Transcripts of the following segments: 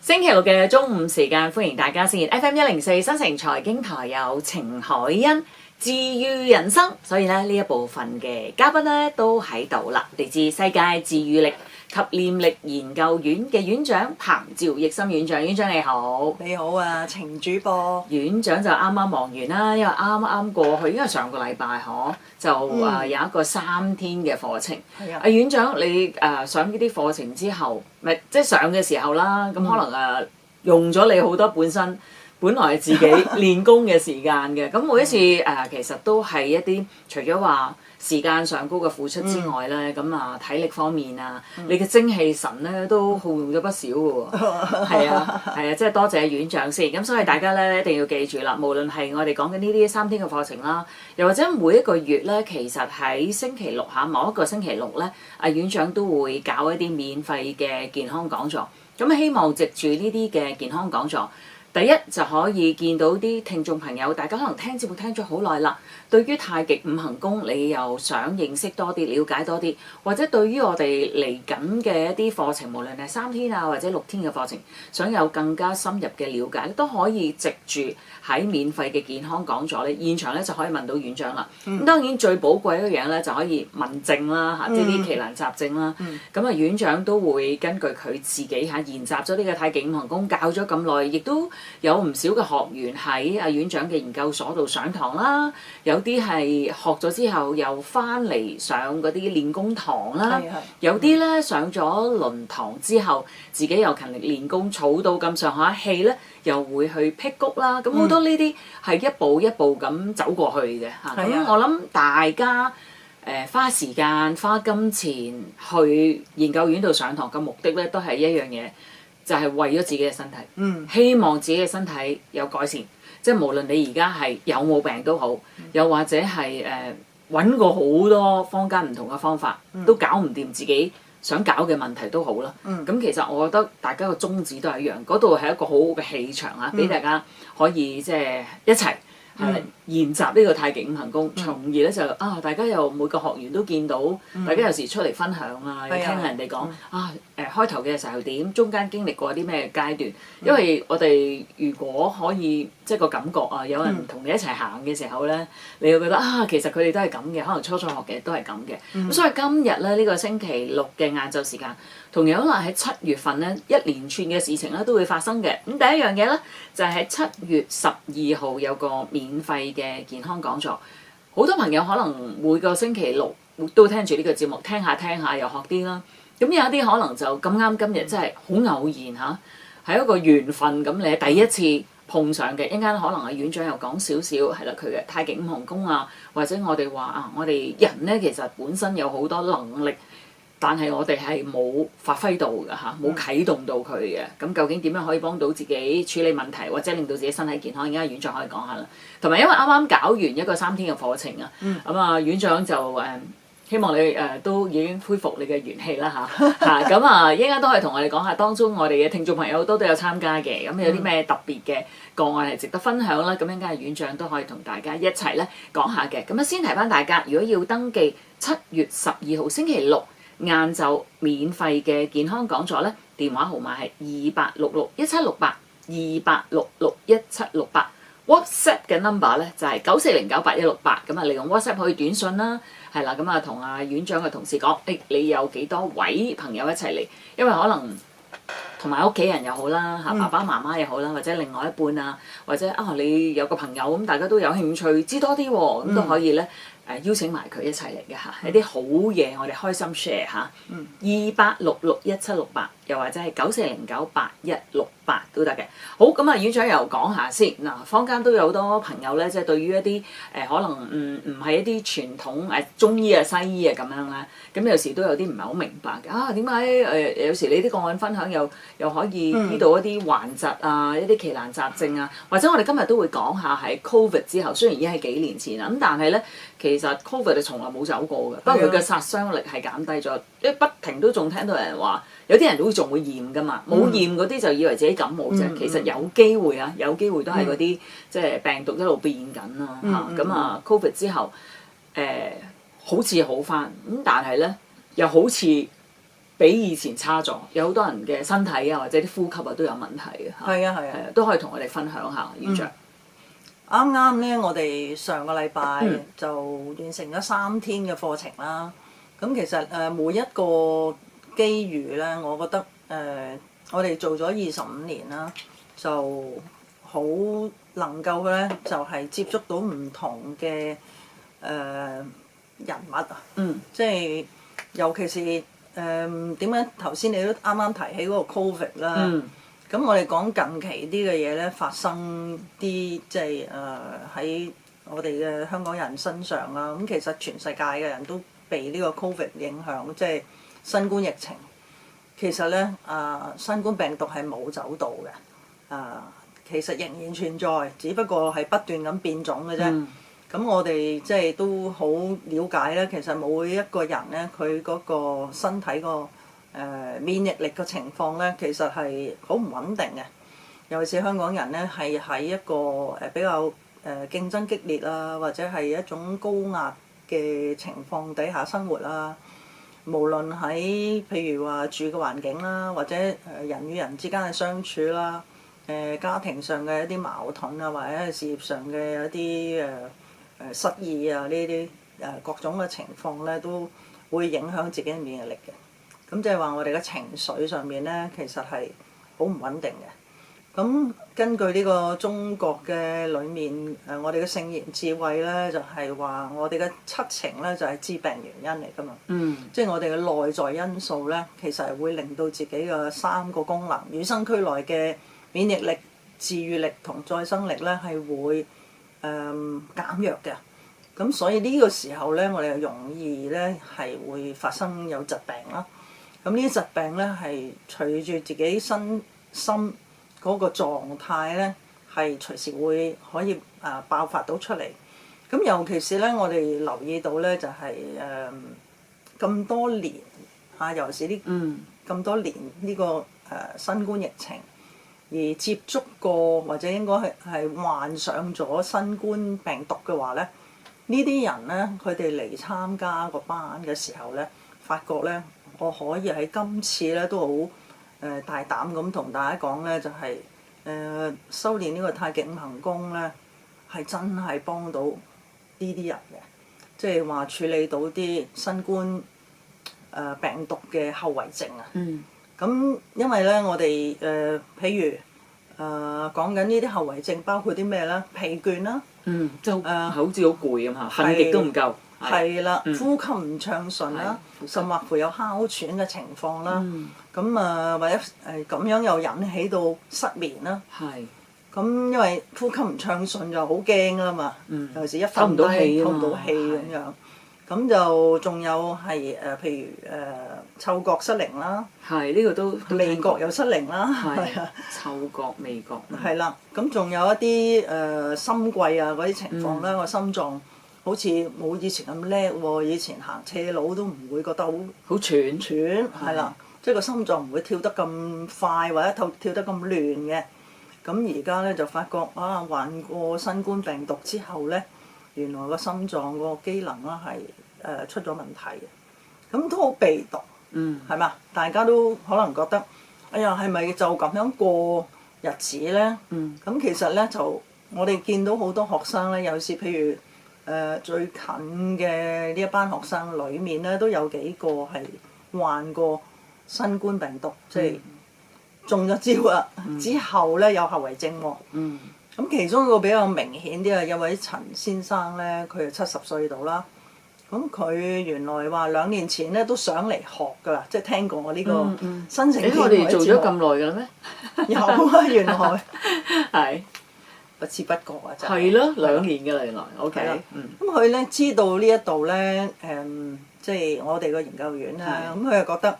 星期六嘅中午時間，歡迎大家先。FM104新城財經台有程海欣治癒人生，所以咧呢一部分嘅嘉賓咧都喺度啦，嚟自世界治癒力及念力研究院嘅院長彭趙奕森院長。院長你好。你好啊，程主播。院長就啱啱忙完啦，因為啱啱過去，因為上個禮拜就有一個3天嘅課程。係啊。院長你上呢啲課程之後，咪即係上嘅時候啦，咁可能用咗你好多本來自己練功嘅時間嘅，咁每一次其實都係一啲除咗話時間上高嘅付出之外咧，咁體力方面啊，你嘅精氣神咧都耗用咗不少嘅喎。係啊，即係多謝院長先。咁所以大家咧一定要記住啦，無論係我哋講緊呢啲3天嘅課程啦，又或者每一個月咧，其實喺星期六某一個星期六咧，院長都會搞一啲免費嘅健康講座。咁希望藉住呢啲嘅健康講座，第一就可以見到啲聽眾朋友，大家可能聽節目聽咗好耐啦，對於太極五行功你又想認識多啲、了解多啲，或者對於我哋嚟緊嘅一啲課程，無論係3天啊或者6天嘅課程，想有更加深入嘅了解，都可以藉住喺免費嘅健康講座咧，現場咧就可以問到院長啦。咁當然最寶貴一樣咧就可以問症啦，即係啲奇難雜症啦。咁院長都會根據佢自己研習咗呢個太極五行功，教咗咁耐，亦都有唔少嘅學員喺院長嘅研究所度上堂啦，有啲係學咗之後又翻嚟上嗰啲練功堂啦，有啲咧上咗輪堂之後，自己又勤力練功，儲到咁上下氣咧，又會去辟谷啦。咁好多呢啲係一步一步咁走過去嘅嚇。咁我諗大家花時間花金錢去研究院度上堂嘅目的咧，都係一樣嘢。就係為咗自己嘅身體，希望自己嘅身體有改善，即係無論你而家係有冇病都好，又或者係揾過好多坊間唔同嘅方法，都搞唔掂自己想搞嘅問題都好啦。咁其實我覺得大家嘅宗旨都係一樣，嗰度係一個好好嘅氣場啊，俾大家可以即係一齊研習呢個太極五行功，從而咧就大家又每個學員都見到，大家有時出嚟分享啊，又聽下人哋講開頭嘅時候點，中間經歷過啲咩階段，因為我哋如果可以即係個感覺有人同你一齊行嘅時候咧，你會覺得其實佢哋都係咁嘅，可能初學嘅都係咁嘅。咁所以今日咧呢個星期六嘅晏晝時間，同樣啦喺7月份咧一連串嘅事情咧都會發生嘅。咁第一樣嘢咧就係喺7月12號有個免費嘅健康講座，好多朋友可能每個星期六都聽住呢個節目，聽下又學啲啦。咁有一啲可能就咁啱今日真係好偶然嚇，係一個緣分咁，你係第一次碰上嘅。一陣間可能院長又講少少係啦，佢嘅太極五行功啊，或者我哋話我哋人咧其實本身有好多能力，但係我哋係冇發揮到㗎嚇，冇啟動到佢嘅。咁究竟點樣可以幫到自己處理問題，或者令到自己身體健康？而家院長可以講下啦。同埋因為啱啱搞完一個3天嘅課程啊，院長就希望你都已經恢復你嘅元氣啦嚇。咁一陣間都可以同我哋講下，當中我哋嘅聽眾朋友好多都有參加嘅，咁有啲咩特別嘅個案係值得分享啦。咁一陣間院長都可以同大家一齊咧講下嘅。咁先提翻大家，如果要登記7月12號星期六晏晝免費嘅健康講座咧，電話號碼係28661768，28661768。WhatsApp 嘅 number 咧就係94098168，咁利用 WhatsApp 可以短信啦，係啦，咁同院長嘅同事講，你有幾多位朋友一齊嚟，因為可能同埋屋企人又好啦，爸爸媽媽又好啦，或者另外一半啊，或者你有個朋友咁，大家都有興趣知多啲喎，咁都可以咧邀請埋佢一齊嚟嘅嚇，有啲好嘢我哋開心 share 嚇，28661768，又或者係94098168都得嘅。好，咁院長又講下先嗱，坊間都有好多朋友咧，即係對於一啲可能唔係一啲傳統中醫啊、西醫啊咁樣啦，咁有時都有啲唔係好明白嘅點解有時你啲個案分享又可以醫到一啲患疾啊、一啲奇難雜症啊，或者我哋今日都會講下喺 Covid 之後，雖然已經係幾年前啦，咁但係咧其實 Covid 係從來冇走過嘅，不過佢嘅殺傷力係減低咗，因為不停都仲聽到人話，有啲人都仲會驗㗎嘛，冇驗嗰啲就以為自己感冒啫，其實有機會有機會都係嗰啲即係病毒一路變緊啦嚇，咁Covid 之後好似好返，咁但係咧又好似比以前差咗，有好多人嘅身體啊或者啲呼吸啊都有問題嘅嚇。係啊係啊，都可以同我哋分享下院長。啱啱咧，我哋上個禮拜就完成咗3天嘅課程啦。咁其實每一個機遇咧，我覺得我哋做咗25年啦，就好能夠咧就係接觸到唔同嘅人物啊。即係尤其是點解頭先你都啱啱提起嗰個 Covid 啦。咁我哋講近期啲嘅嘢咧，發生啲即係喺我哋嘅香港人身上啦。咁其實全世界嘅人都被呢個 Covid 影響，即係新冠疫情。其實咧新冠病毒係冇走到嘅，其實仍然存在，只不過係不斷咁變種嘅啫。咁我哋即係都好了解咧，其實每一個人咧，佢嗰個身體個免疫力嘅情況咧，其實係好唔穩定嘅。尤其是香港人咧，係喺一個比較競爭激烈啊，或者係一種高壓嘅情況底下生活啦。無論喺譬如話住嘅環境啦，或者人與人之間嘅相處啦，家庭上嘅一啲矛盾啊，或者係事業上嘅一啲失意啊，呢啲各種嘅情況咧，都會影響自己嘅免疫力嘅。咁即係話我哋嘅情緒上面咧，其實係好唔穩定嘅。咁根據呢個中國嘅裏面我哋嘅聖賢智慧咧，就係話我哋嘅七情咧就係致病原因嚟㗎嘛。即係我哋嘅內在因素咧，其實係會令到自己嘅3個功能，與生俱來嘅免疫力、治癒力同再生力咧，係會減弱嘅。咁所以呢個時候咧，我哋就容易咧係會發生有疾病啦。咁呢啲疾病咧係隨住自己身心嗰個狀態咧，係隨時會可以爆發到出嚟。咁尤其是咧，我哋留意到咧，就係咁多年尤其是呢咁多年呢個新冠疫情而接觸過或者應該係患上咗新冠病毒嘅話咧，呢啲人咧佢哋嚟參加個班嘅時候咧，發覺咧我可以喺今次咧都好大膽咁同大家講咧，就係修練呢個太極五行功咧，係真係幫到呢啲人嘅，即係話處理到啲新冠病毒嘅後遺症啊。咁因為咧，我哋譬如講緊呢啲後遺症，包括啲咩咧？疲倦啦，即係好似好攰咁嚇，瞓極都唔夠。係啦，呼吸唔暢順啦，甚或乎有哮喘嘅情況啦。咁或者咁樣又引起到失眠啦。咁因為呼吸唔暢順就好驚啦嘛。尤其是一瞓低透唔到氣咁樣。咁就仲有係譬如嗅覺失靈啦。呢個都味覺又失靈啦。係啊，嗅覺、味覺。係啦，咁仲有一啲心悸啊嗰啲情況啦，個心臟好似冇以前咁叻喎，以前行斜路都唔會覺得好喘，係啦，即係個心臟唔會跳得咁快或者跳得咁亂嘅。咁而家咧就發覺患過新冠病毒之後咧，原來個心臟個機能啦係出咗問題嘅，咁都好被動，係嘛？大家都可能覺得，哎呀係咪就咁樣過日子咧？咁其實咧就我哋見到好多學生咧，有時譬如最近嘅呢一班學生裡面咧，都有幾個係患過新冠病毒，即係中咗招啦。之後咧有後遺症喎。咁其中一個比較明顯啲有位陳先生咧，佢係70歲度啦。咁佢原來話2年前咧都想嚟學㗎啦，即係聽過我呢個新城電台節目。我哋做咗咁耐㗎啦咩？有啊，原來係。不知不覺啊，真係。係咯，2年嘅原來。OK。咁佢咧知道呢一度咧，即係我哋個研究院啦，咁佢又覺得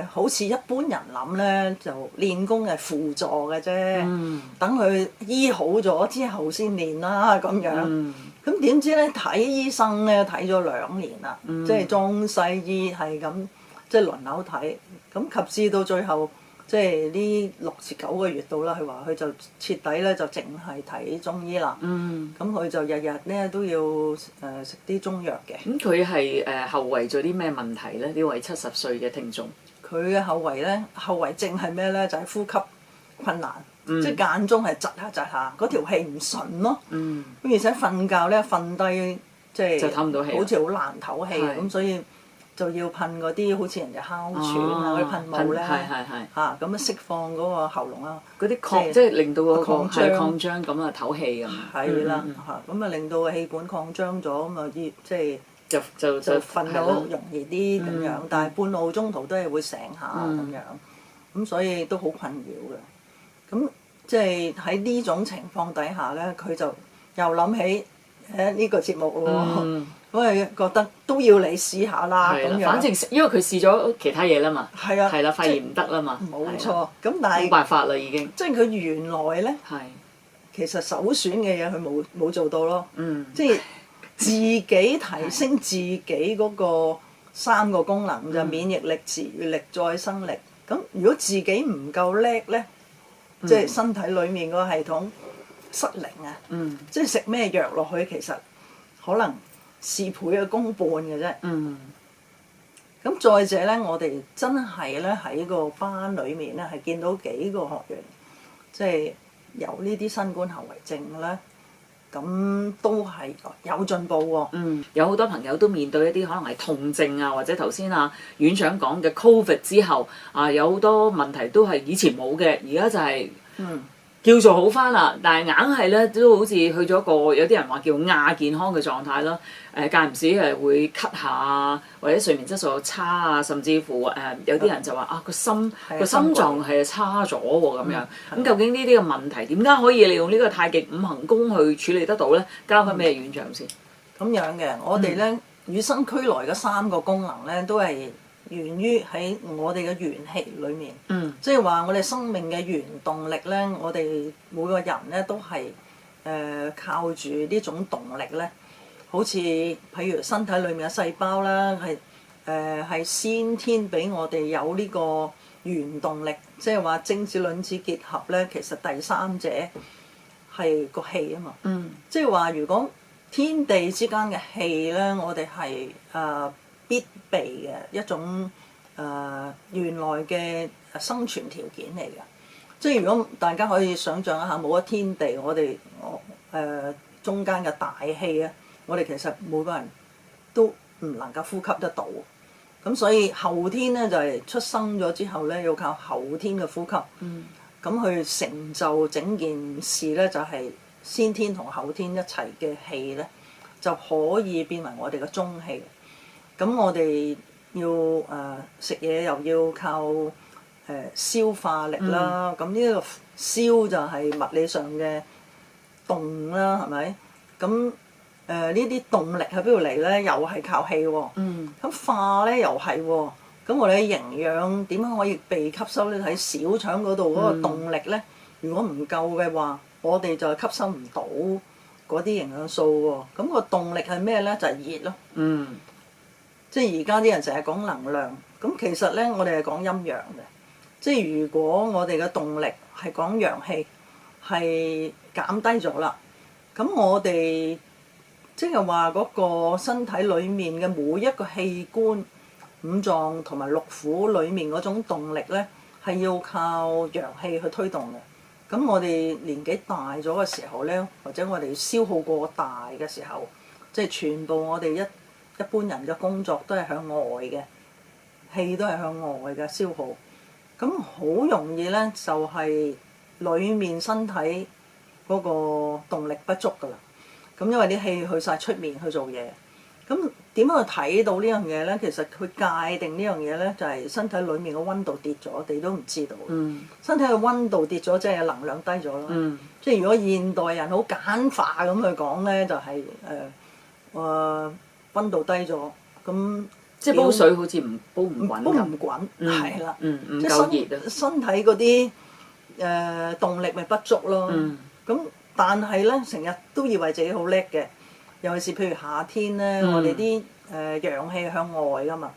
好似一般人諗咧，就練功係輔助嘅啫，等佢醫好咗之後先練啦咁樣。咁點知咧睇醫生咧睇咗2年啦，即係中西醫係咁即係輪流睇，咁及至到最後即係呢6至9個月到啦，佢話佢就徹底咧就淨係睇中醫啦。咁佢就日日咧都要食啲中藥嘅。咁佢係後遺咗啲咩問題咧？呢位70歲嘅聽眾，佢嘅後遺症係咩咧？就係呼吸困難，即係間中係窒下，嗰條氣唔順咯。咁而且瞓覺咧瞓低，即係就唞唔到氣，好似好難唞氣咁，所以就要噴嗰啲好似人哋哮喘啊嗰啲噴霧咧，嚇咁樣釋放嗰個喉嚨啊，嗰啲即係令到個擴張咁啊唞氣咁。係啦，嚇咁啊令到個氣管擴張咗，咁啊即係就瞓到容易啲咁樣，但係半路中途都係會醒下咁樣，咁所以都好困擾嘅。咁即係喺呢種情況底下咧，佢就又諗起呢個節目喎，咁啊覺得都要你試下啦咁樣。反正因為佢試咗其他嘢啦嘛，係啊，發現唔得啦嘛，冇錯。咁但係冇辦法啦已經。即係佢原來咧，其實首選嘅嘢佢冇做到咯。即係自己提升自己嗰個3個功能就免疫力、自愈力、再生力。咁如果自己唔夠叻咧，即係身體裡面個系統失靈啊！即係食咩藥落去，其實可能事倍嘅功半嘅啫。咁再者咧，我哋真係咧喺個班裡面咧係見到幾個學員，即係有呢啲新冠後遺症咧，咁都係有進步喎。有好多朋友都面對一啲可能係痛症啊，或者頭先院長講嘅 Covid 之後有好多問題都係以前冇嘅，而家就係叫做好翻啦。但係硬係咧都好似去咗個有啲人話叫亞健康嘅狀態啦。間唔時會咳下啊，或者睡眠質素差啊，甚至乎有啲人就話個心臟係差咗喎咁樣。咁究竟呢啲嘅問題點解可以利用呢個太極五行功去處理得到咧？交翻俾院長先。咁樣嘅，我哋咧與生俱來嘅3個功能咧，都係源於喺我哋嘅元氣裏面。即係話我哋生命嘅原動力咧，我哋每個人咧都係靠住呢種動力咧。好似譬如身體裏面嘅細胞啦，係先天俾我哋有呢個原動力，即係話精子卵子結合咧，其實第三者係個氣啊嘛。即係話如果天地之間嘅氣咧，我哋係必備嘅一種原來嘅生存條件嚟嘅。即係如果大家可以想像一下，冇咗天地，我哋中間嘅大氣啊。我哋其實每個人都唔能夠呼吸得到，咁所以後天咧就係出生咗之後咧，要靠後天嘅呼吸，咁去成就整件事咧，就係先天同後天一齊嘅氣咧，就可以變為我哋嘅中氣。咁我哋要食嘢又要靠消化力啦，咁呢個消就係物理上嘅動啦，係咪？咁呢啲動力喺邊度嚟咧？又係靠氣喎。咁化咧又係喎。咁我哋嘅營養點樣可以被吸收咧？喺小腸嗰度嗰個動力咧，如果唔夠嘅話，我哋就吸收唔到嗰啲營養素喎。咁個動力係咩咧？就係熱咯。即係而家啲人成日講能量，咁其實咧我哋係講陰陽嘅。即係如果我哋嘅動力係講陽氣，係減低咗啦，咁我哋即係話嗰個身體裡面嘅每一個器官、五臟同埋六腑裡面嗰種動力咧，係要靠陽氣去推動嘅。咁我哋年紀大咗嘅時候咧，或者我哋消耗過大嘅時候，即係全部我哋一般人嘅工作都係向外嘅，氣都係向外嘅消耗。咁好容易咧，就係裡面身體嗰個動力不足㗎啦。咁因為啲氣去晒出面去做嘢，咁點樣去睇到呢樣嘢咧？其實佢界定呢樣嘢咧，就係身體裡面嘅溫度跌咗，我哋都唔知道。身體嘅溫度跌咗，即係能量低咗咯。即係如果現代人好簡化咁去講咧，就係溫度低咗，咁即係煲水好似煲唔滾咁。煲唔滾，係啦。唔夠熱啊！身體嗰啲動力咪不足咯。咁但係咧，成日都以為自己好叻嘅，尤其是譬如夏天咧，我哋啲陽氣向外噶嘛，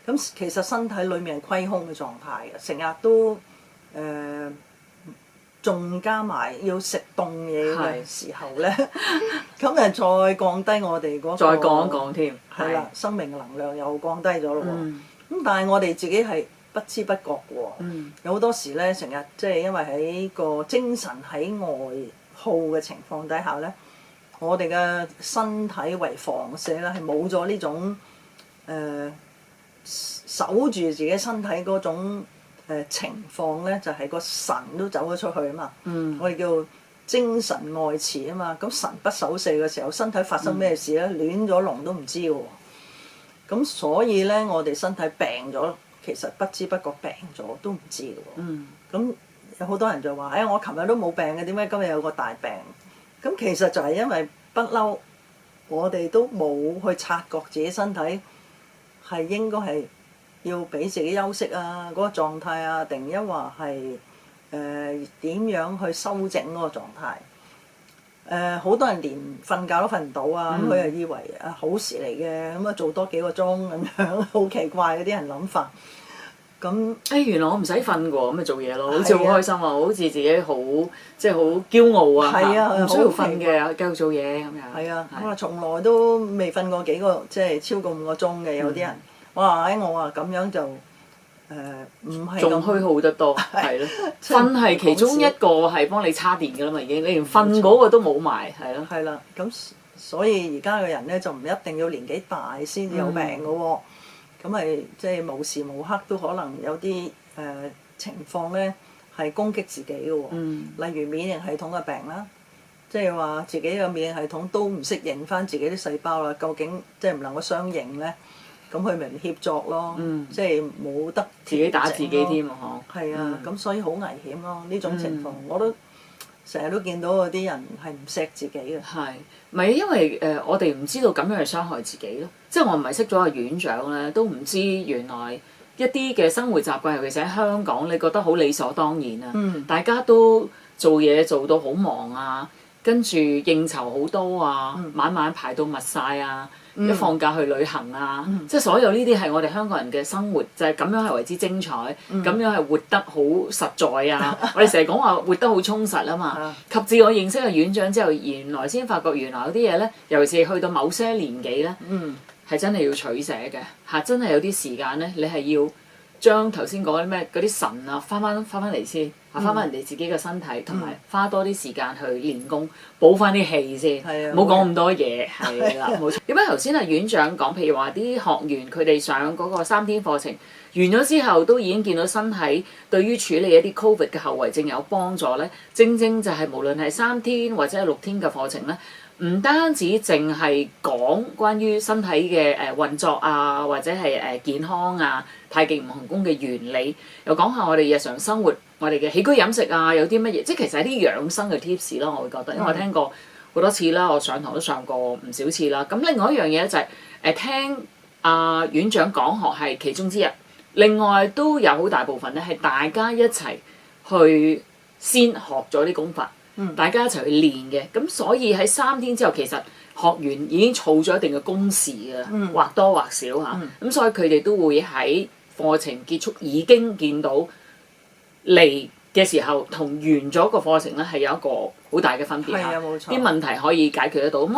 咁其實身體裡面係虧空嘅狀態嘅，成日都仲加埋要食凍嘢嘅時候咧，咁再降低我哋嗰個再降一降添，係啦，生命能量又降低咗咯喎。咁但係我哋自己係不知不覺嘅喎，有好多時咧成日即係因為喺個精神喺外耗嘅情況底下咧，我哋嘅身體為防射咧係冇咗呢種守住自己身體嗰種情況咧，就係個神都走咗出去啊嘛。我哋叫精神外馳啊嘛。咁神不守舍嘅時候，身體發生咩事咧？亂咗龍都唔知嘅喎。咁所以咧，我哋身體病咗，其實不知不覺病咗都唔知嘅喎。咁有好多人就話：我琴日都冇病嘅，點解今日有個大病？咁其實就係因為不嬲，我哋都冇去察覺自己身體係應該係要俾自己休息啊，嗰個狀態啊，定抑或係點樣去修整嗰個狀態？好多人連瞓覺都瞓唔到啊，咁佢又以為好事嚟嘅，咁做多幾個鐘咁樣，好奇怪嗰啲人諗法。咁原來我唔使瞓㗎喎，咁咪做嘢咯，好似好開心啊，好似自己好即係好驕傲啊，唔需要瞓嘅，繼續做嘢咁樣。係啊，我從來都未瞓過幾個，即係超過5個鐘嘅，有啲人。哇！我話咁樣就唔係仲虛耗得多，係咯。瞓係其中一個係幫你叉電㗎啦嘛，已經你連瞓嗰個都冇埋，係咯。係啦，咁所以而家嘅人咧就唔一定要年紀大先至有病㗎喎。咁係即係無時無刻都可能有啲情況咧係攻擊自己嘅喎。例如免疫系統嘅病啦，即係話自己嘅免疫系統都唔適應翻自己啲細胞啦，究竟即係唔能夠相應咧？咁佢咪協作咯，即係冇得自己打自己添喎，嗬。係啊，咁所以好危險咯。呢種情況，我都成日都見到嗰啲人係唔錫自己嘅。係，咪因為我哋唔知道咁樣係傷害自己咯。即係我唔係識咗個院長咧，都唔知原來一啲嘅生活習慣，尤其是喺香港，你覺得好理所當然啊。大家都做嘢做到好忙啊，跟住應酬好多啊，晚晚排到密晒啊。一放假去旅行啊，即係所有呢啲係我哋香港人嘅生活，就係咁樣係為之精彩，咁樣係活得好實在啊！我哋成日講話活得好充實啊嘛。及至我認識個院長之後，原來先發覺原來有啲嘢咧，尤其是去到某些年紀咧，係真係要取捨嘅嚇，真係有啲時間咧，你係要將頭先講啲咩嗰啲神啊，翻嚟先，翻人哋自己嘅身體，同埋花多啲時間去練功，補翻啲氣先，唔好講咁多嘢，係啦，冇錯。點解頭先院長講，譬如話啲學員佢哋上嗰個3天課程完咗之後，都已經見到身體對於處理一啲 Covid 嘅後遺症有幫助咧，正正就係無論係3天或者係6天嘅課程咧。唔單止淨係講關於身體嘅運作啊，或者係健康啊，太極無窮功嘅原理，又講下我哋日常生活，我哋嘅起居飲食啊，有啲乜嘢，即係其實係啲養生嘅 tips 咯，我會覺得，因為我聽過好多次啦，我上堂都上過唔少次啦。咁另外一樣嘢咧就係聽院長講學係其中之一，另外都有好大部分咧係大家一齊去先學咗啲功法。大家一齊去練嘅，咁所以喺3天之後，其實學員已經儲咗一定嘅工時㗎，或多或少嚇，咁所以佢哋都會喺課程結束已經見到嚟嘅時候，同完咗個課程咧係有一個好大嘅分別嚇，啲問題可以解決得到。